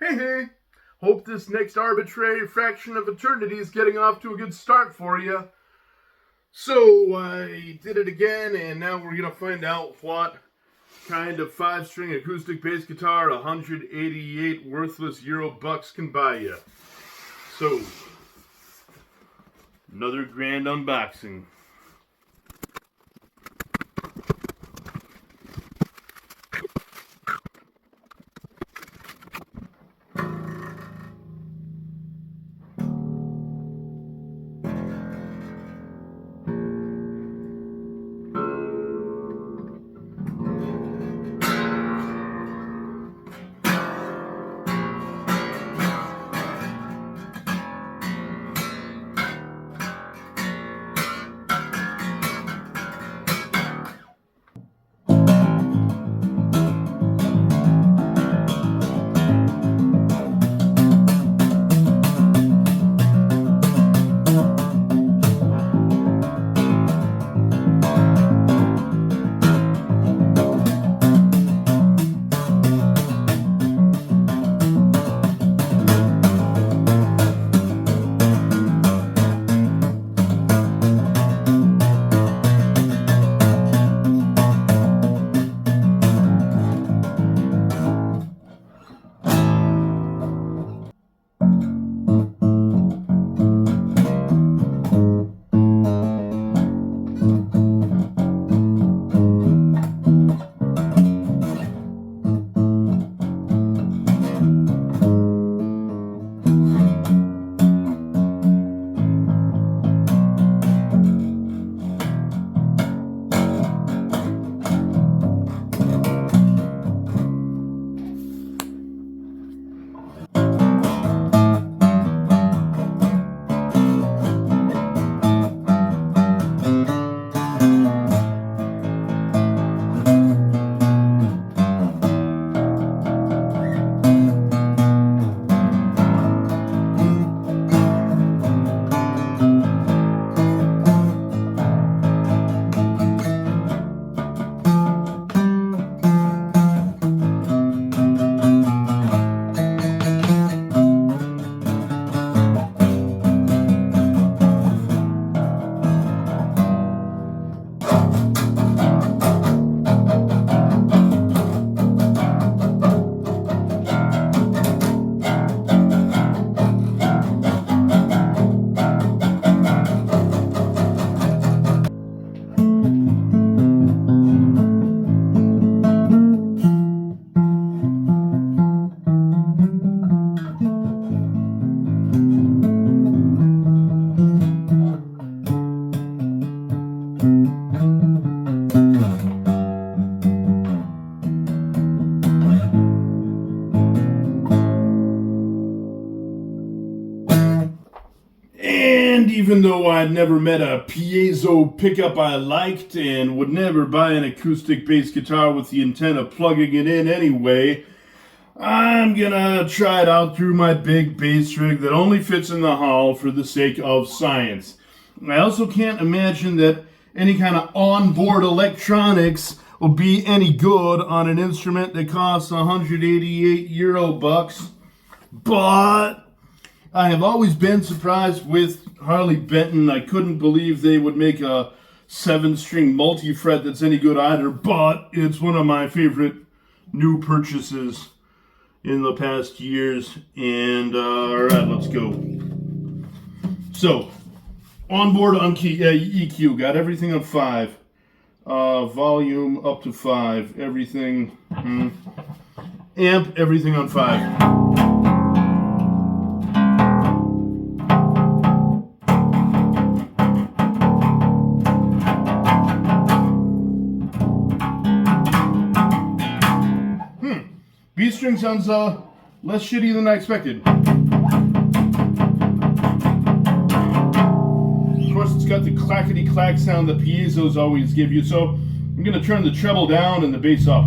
Hey, hey! Hope this next arbitrary fraction of eternity is getting off to a good start for you. So, I did it again, and now we're going to find out what kind of 5-string acoustic bass guitar 188 worthless Euro bucks can buy you. So, another grand unboxing. And even though I'd never met a piezo pickup I liked and would never buy an acoustic bass guitar with the intent of plugging it in anyway, I'm gonna try it out through my big bass rig that only fits in the hall for the sake of science. I also can't imagine that any kind of onboard electronics will be any good on an instrument that costs 188 Euro bucks, but I have always been surprised with Harley Benton. I couldn't believe they would make a 7-string multi-fret that's any good either, but it's one of my favorite new purchases in the past years. And alright, let's go. So, onboard EQ, got everything on 5. Volume up to 5. Everything, amp, everything on 5. B string sounds less shitty than I expected. Of course, it's got the clackety-clack sound that piezos always give you, so I'm going to turn the treble down and the bass up.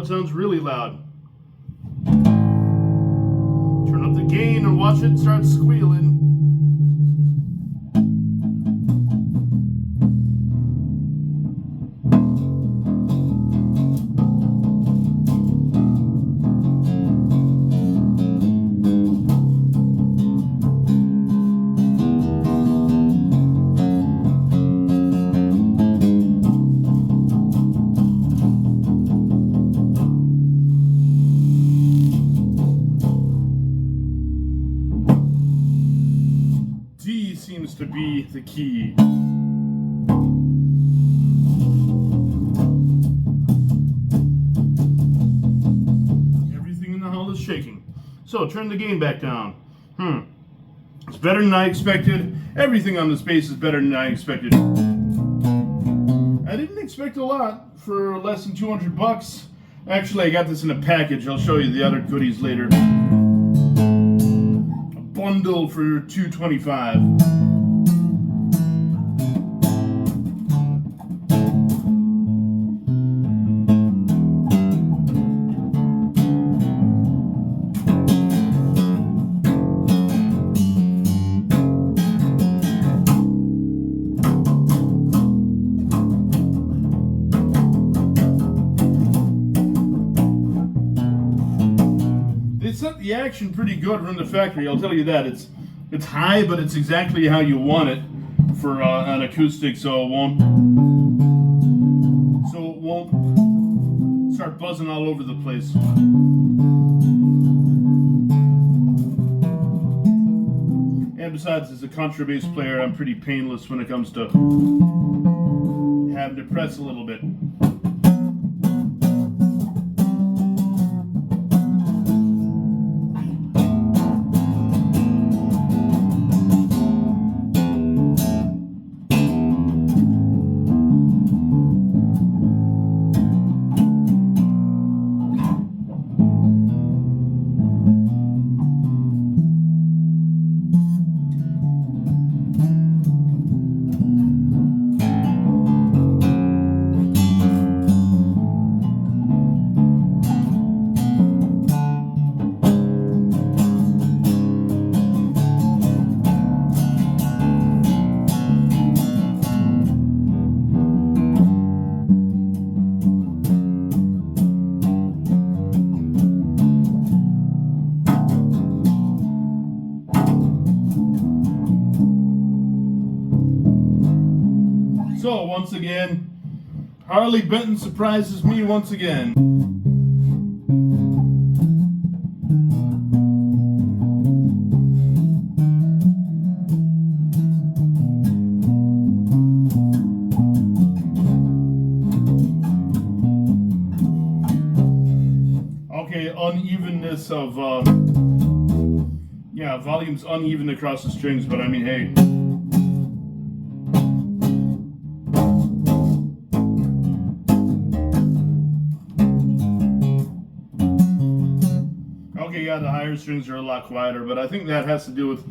it sounds really loud. Turn up the gain and watch it start squealing. D seems to be the key. Everything in the hull is shaking. So turn the gain back down. It's better than I expected. Everything on this bass is better than I expected. I didn't expect a lot for less than 200 bucks. Actually, I got this in a package. I'll show you the other goodies later. Bundle for $225. They set the action pretty good from the factory, I'll tell you that. It's high, but it's exactly how you want it for an acoustic, so it won't start buzzing all over the place. And besides, as a contrabass player, I'm pretty painless when it comes to having to press a little bit. So, once again, Harley Benton surprises me once again. Okay, unevenness of, volume's uneven across the strings, but I mean, hey. Okay, yeah, the higher strings are a lot quieter, but I think that has to do with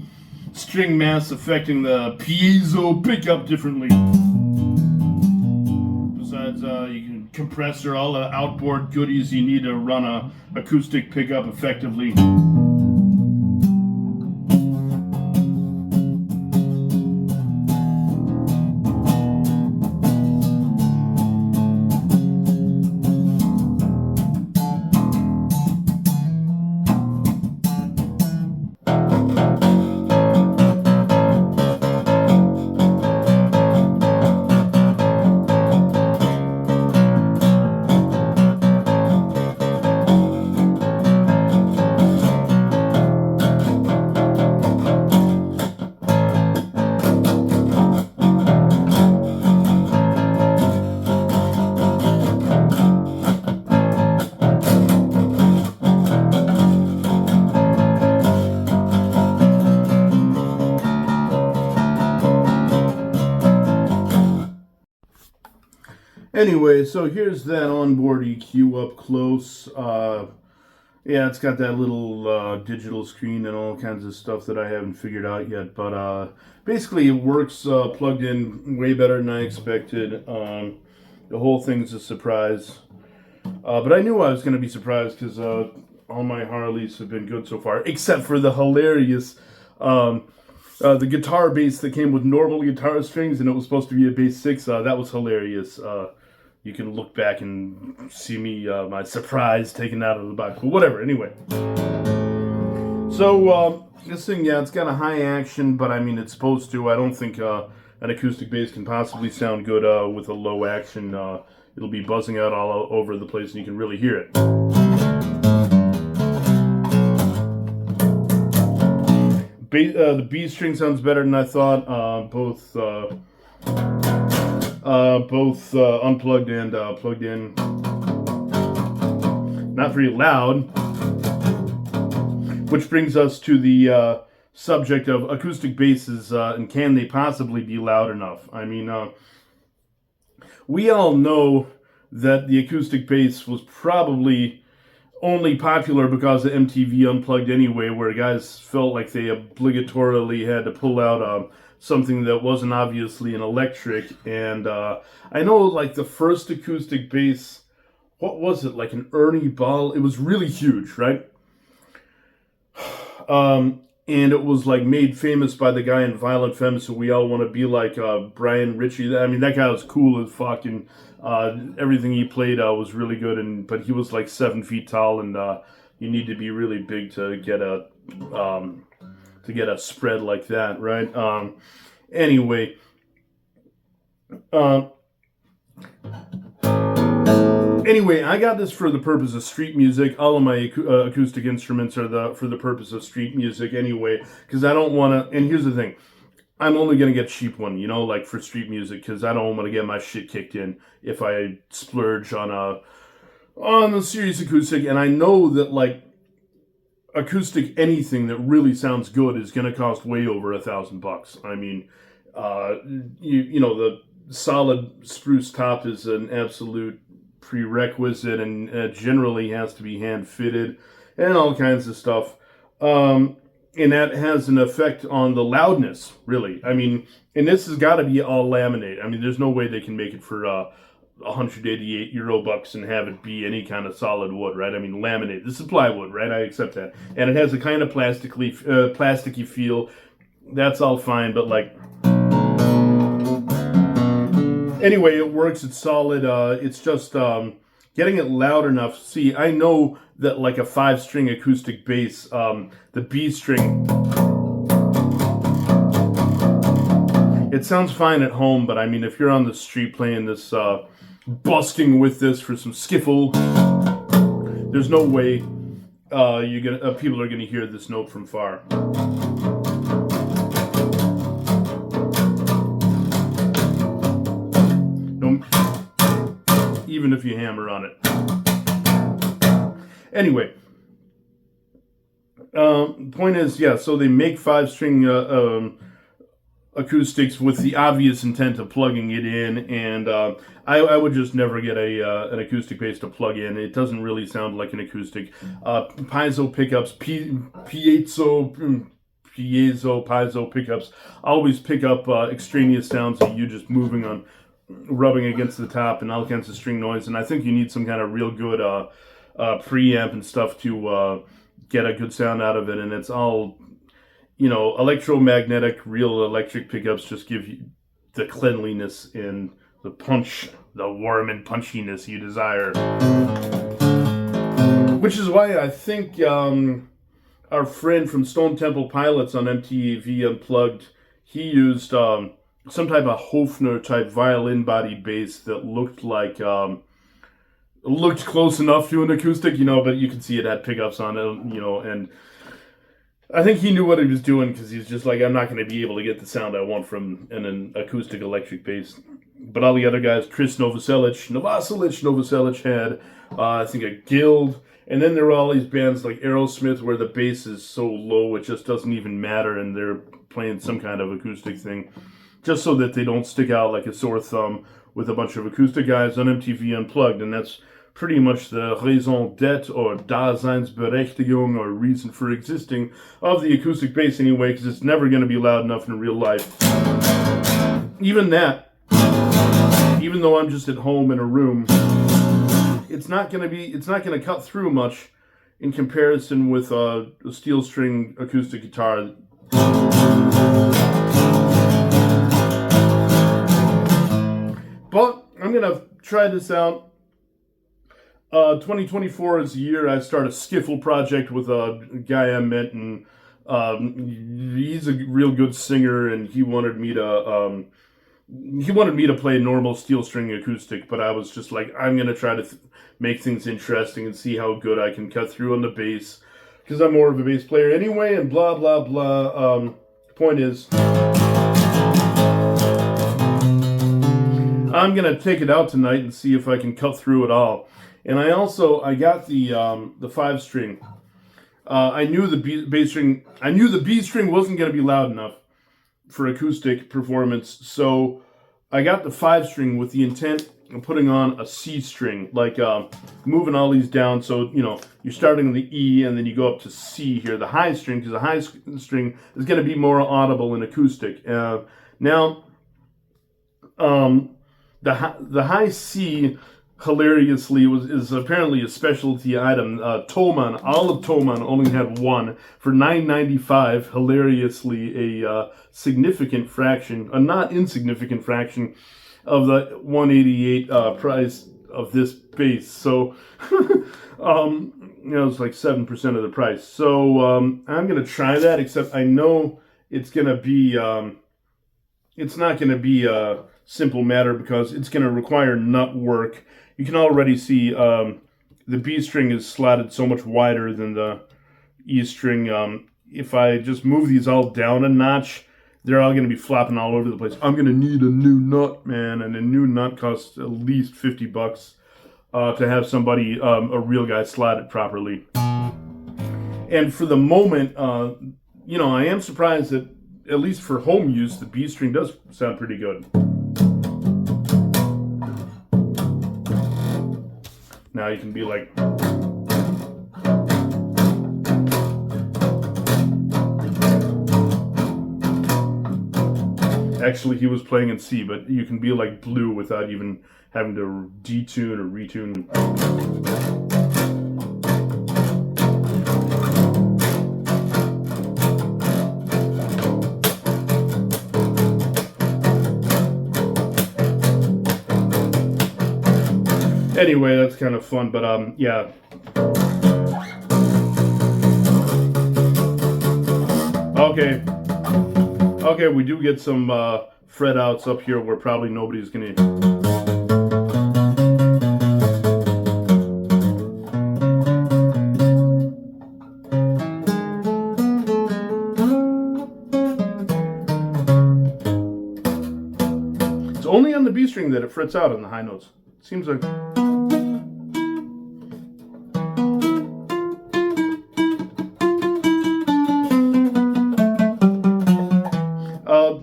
string mass affecting the piezo pickup differently. Besides, you can compressor, all the outboard goodies you need to run a acoustic pickup effectively. Anyway, so here's that onboard EQ up close. Yeah, it's got that little digital screen and all kinds of stuff that I haven't figured out yet. But basically, it works plugged in way better than I expected. The whole thing's a surprise. But I knew I was going to be surprised because all my Harleys have been good so far, except for the hilarious the guitar bass that came with normal guitar strings and it was supposed to be a bass 6. That was hilarious. You can look back and see me, my surprise taken out of the box. But whatever, anyway. So, this thing, yeah, it's got a high action, but I mean, it's supposed to. I don't think an acoustic bass can possibly sound good with a low action. It'll be buzzing out all over the place and you can really hear it. The B string sounds better than I thought. Both unplugged and plugged in. Not very loud. Which brings us to the subject of acoustic basses and can they possibly be loud enough? I mean, we all know that the acoustic bass was probably only popular because of MTV Unplugged anyway, where guys felt like they obligatorily had to pull out something that wasn't obviously an electric. And I know, like, the first acoustic bass, what was it, like an Ernie Ball? It was really huge, right? And it was, like, made famous by the guy in Violent Femmes, so we all want to be like Brian Ritchie. I mean, that guy was cool as fuck, and everything he played was really good, but he was like 7 feet tall, and you need to be really big to get a spread like that, right? Anyway, I got this for the purpose of street music. All of my acoustic instruments are for the purpose of street music anyway, because I don't want to. And here's the thing. I'm only going to get cheap one, like for street music, because I don't want to get my shit kicked in if I splurge on a serious acoustic. And I know that, like, acoustic anything that really sounds good is going to cost way over $1,000. I mean, the solid spruce top is an absolute prerequisite and generally has to be hand fitted and all kinds of stuff. And that has an effect on the loudness, really. I mean, and this has got to be all laminate. I mean, there's no way they can make it for €188 and have it be any kind of solid wood, right? I mean, laminate. This is plywood, right? I accept that. And it has a kind of plasticky feel. That's all fine, but like... Anyway, it works. It's solid. It's just getting it loud enough. See, I know that like a 5-string acoustic bass, the B string, it sounds fine at home, but I mean, if you're on the street playing this, busking with this for some skiffle, there's no way people are gonna hear this note from far. Even if you hammer on it. Anyway, point is, yeah, so they make 5-string acoustics with the obvious intent of plugging it in, and I would just never get an acoustic bass to plug in. It doesnn't really sound like an acoustic. Piezo pickups, piezo pickups always pick up extraneous sounds of you just moving on, rubbing against the top and all kinds of string noise, and I think you need some kind of real good preamp and stuff to get a good sound out of it, and it's all, electromagnetic, real electric pickups just give you the cleanliness and the punch, the warm and punchiness you desire. Which is why I think our friend from Stone Temple Pilots on MTV Unplugged, he used some type of Hofner type violin body bass that looked like looked close enough to an acoustic, but you could see it had pickups on it, and I think he knew what he was doing, because he's just like, I'm not going to be able to get the sound I want from an acoustic electric bass. But all the other guys, Chris Novoselic had, I think, a Guild, and then there were all these bands like Aerosmith where the bass is so low it just doesn't even matter, and they're playing some kind of acoustic thing, just so that they don't stick out like a sore thumb with a bunch of acoustic guys on MTV Unplugged. And that's pretty much the raison d'etre or Daseinsberechtigung or reason for existing of the acoustic bass anyway, because it's never going to be loud enough in real life. Even though I'm just at home in a room it's not gonna cut through much in comparison with a steel string acoustic guitar. But I'm gonna try this out. 2024 is the year I start a skiffle project with a guy I met, and he's a real good singer, and he wanted me to play normal steel string acoustic, but I was just like, I'm gonna try to make things interesting and see how good I can cut through on the bass, because I'm more of a bass player anyway, and blah blah blah. Point is, I'm gonna take it out tonight and see if I can cut through it all. And I got the 5-string. I knew the B string wasn't gonna be loud enough for acoustic performance, so I got the 5-string with the intent of putting on a C string, like moving all these down. So you're starting on the E and then you go up to C here, the high string, because the high string is going to be more audible in acoustic. Now, the high C, hilariously, is apparently a specialty item. Thomann, Olive Thomann only had one for $9.95. Hilariously, a significant fraction, a not insignificant fraction of the $188 price of this bass. So, it's like 7% of the price. So I'm gonna try that. Except I know it's gonna be, it's not gonna be a simple matter because it's gonna require nut work. You can already see the B string is slotted so much wider than the E string. If I just move these all down a notch, they're all going to be flopping all over the place. I'm going to need a new nut, man, and a new nut costs at least $50 to have somebody, a real guy, slot it properly. And for the moment, I am surprised that, at least for home use, the B string does sound pretty good. Now you can be like... Actually, he was playing in C, but you can be like Blue without even having to detune or retune. Anyway, that's kind of fun, but yeah. Okay, we do get some fret outs up here where probably nobody's gonna... It's only on the B string that it frets out on the high notes. It seems like...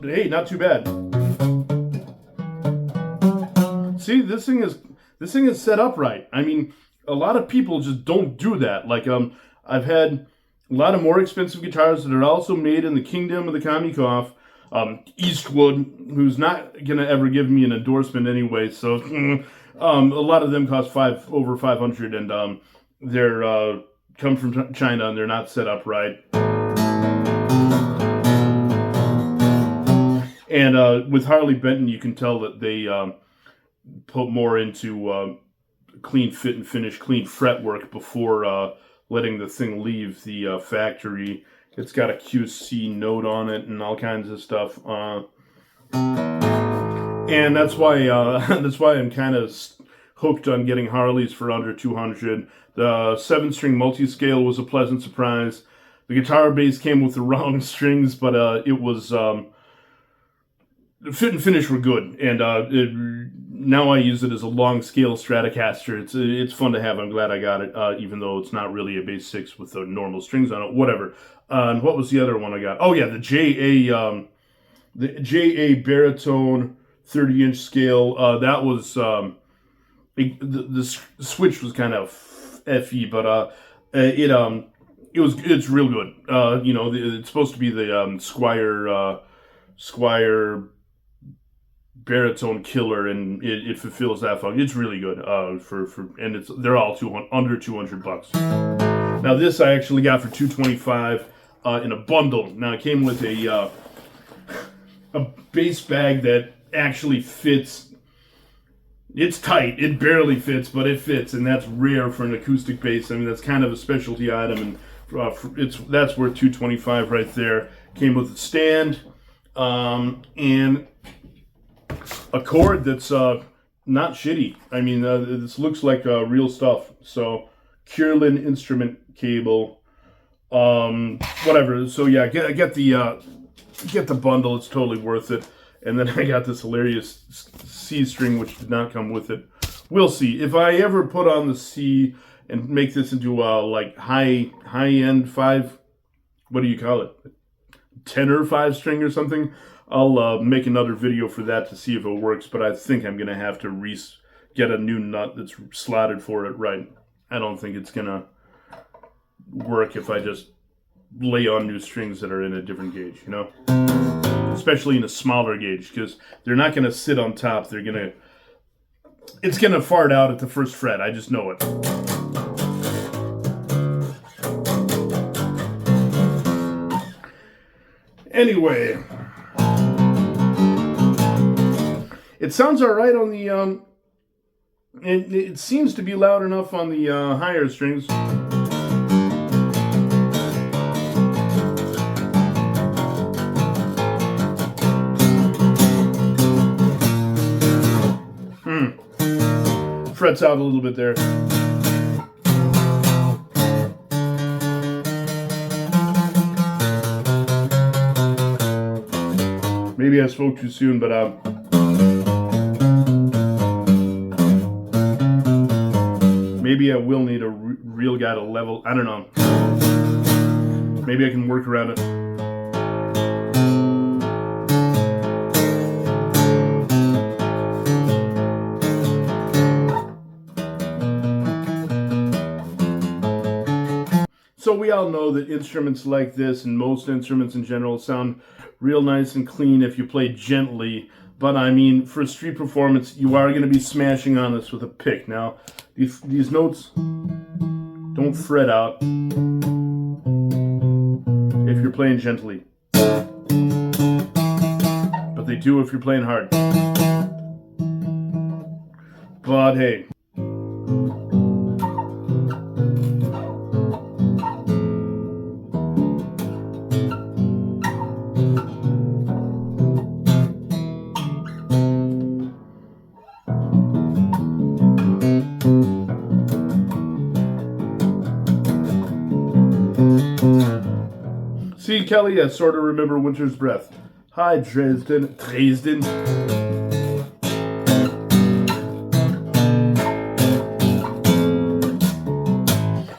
Hey, not too bad. See, this thing is set up right. I mean, a lot of people just don't do that. Like, I've had a lot of more expensive guitars that are also made in the kingdom of the Kamikoff. Eastwood, who's not gonna ever give me an endorsement anyway. So, a lot of them cost over $500, and they're come from China and they're not set up right. And with Harley Benton, you can tell that they put more into clean fit and finish, clean fretwork before letting the thing leave the factory. It's got a QC note on it and all kinds of stuff. And that's why I'm kind of hooked on getting Harleys for under $200. The 7-string multi-scale was a pleasant surprise. The guitar base came with the wrong strings, but it was... The fit and finish were good, and now I use it as a long scale Stratocaster. It's fun to have. I'm glad I got it, even though it's not really a bass 6 with the normal strings on it. Whatever. And what was the other one I got? Oh yeah, the JA baritone 30-inch scale. That was the switch was kind of effy, but it's real good. It's supposed to be the Squier baritone killer, and it fulfills that function. It's really good. And they're all under $200. Now this I actually got for $225 in a bundle. Now it came with a bass bag that actually fits. It's tight. It barely fits, but it fits, and that's rare for an acoustic bass. I mean, that's kind of a specialty item, and that's worth $225 right there. Came with a stand and a cord that's not shitty. I mean, this looks like real stuff. So, Curlin instrument cable, whatever. So yeah, get the bundle. It's totally worth it. And then I got this hilarious C string, which did not come with it. We'll see. If I ever put on the C and make this into a like high end 5, what do you call it? Tenor 5 string or something. I'll make another video for that to see if it works. But I think I'm gonna have to get a new nut that's slotted for it right. I don't think it's gonna work if I just lay on new strings that are in a different gauge, you know? Especially in a smaller gauge, because they're not gonna sit on top. It's gonna fart out at the first fret. I just know it. Anyway, it sounds all right on the it seems to be loud enough on the higher strings. Frets out a little bit there. Maybe I spoke too soon, but maybe I will need a real guy to level. I don't know. Maybe I can work around it. So we all know that instruments like this, and most instruments in general, sound real nice and clean if you play gently. But I mean, for street performance, you are going to be smashing on this with a pick. Now, these notes don't fret out if you're playing gently. But they do if you're playing hard. But hey. See, Kelly, I sort of remember Winter's Breath. Hi, Dresden.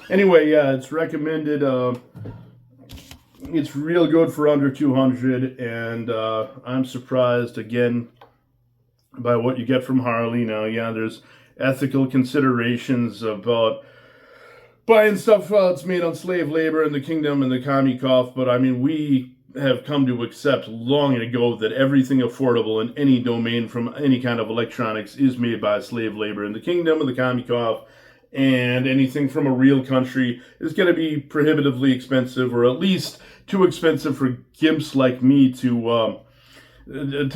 Anyway, yeah, it's recommended. It's real good for under 200, and I'm surprised, again, by what you get from Harley. Now, yeah, there's ethical considerations about buying stuff that's made on slave labor in the kingdom and the commie cough, but I mean, we have come to accept long ago that everything affordable in any domain from any kind of electronics is made by slave labor in the kingdom of the commie cough, and anything from a real country is going to be prohibitively expensive, or at least too expensive for gimps like me to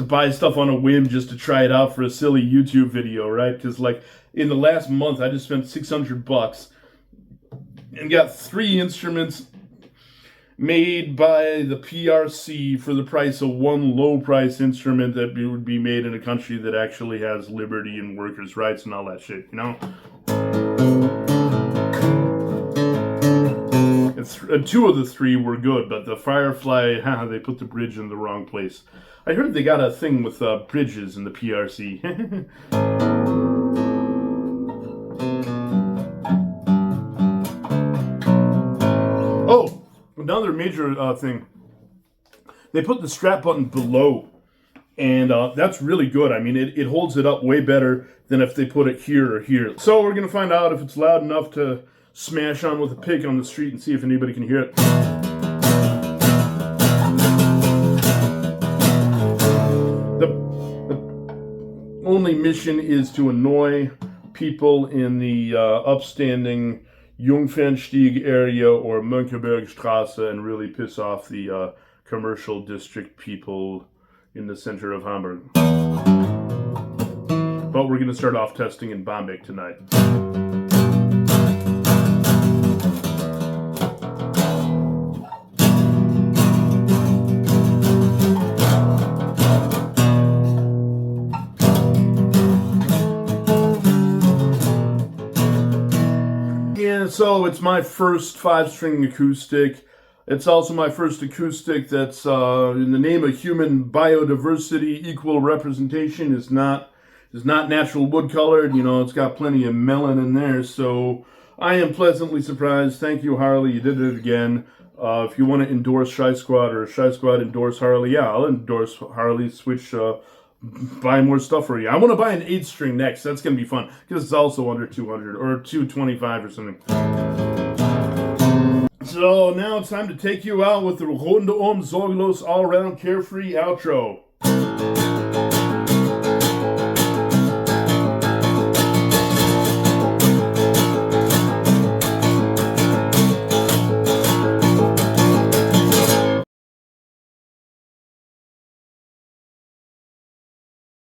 buy stuff on a whim just to try it out for a silly YouTube video, right? Because like in the last month, I just spent $600 and got 3 instruments made by the PRC for the price of one low-price instrument that would be made in a country that actually has liberty and workers' rights and all that shit, you know? And 2 of the 3 were good, but the Firefly, they put the bridge in the wrong place. I heard they got a thing with bridges in the PRC. Oh, another major thing. They put the strap button below, and that's really good. I mean, it holds it up way better than if they put it here or here. So we're going to find out if it's loud enough to smash on with a pick on the street and see if anybody can hear it. only mission is to annoy people in the upstanding Jungfernstieg area or Mönckebergstrasse and really piss off the commercial district people in the center of Hamburg. But we're going to start off testing in Bamberg tonight. Yeah, so it's my first 5-string acoustic. It's also my first acoustic that's in the name of human biodiversity, equal representation. Is not natural wood colored. You know, it's got plenty of melon in there. So I am pleasantly surprised. Thank you, Harley. You did it again. If you want to endorse Shy Squad or Shy Squad endorse Harley, yeah, I'll endorse Harley. Switch, buy more stuff for you. I want to buy an 8-string next. That's going to be fun because it's also under 200 or 225 or something. So now it's time to take you out with the Runde Sorglos all-around carefree outro.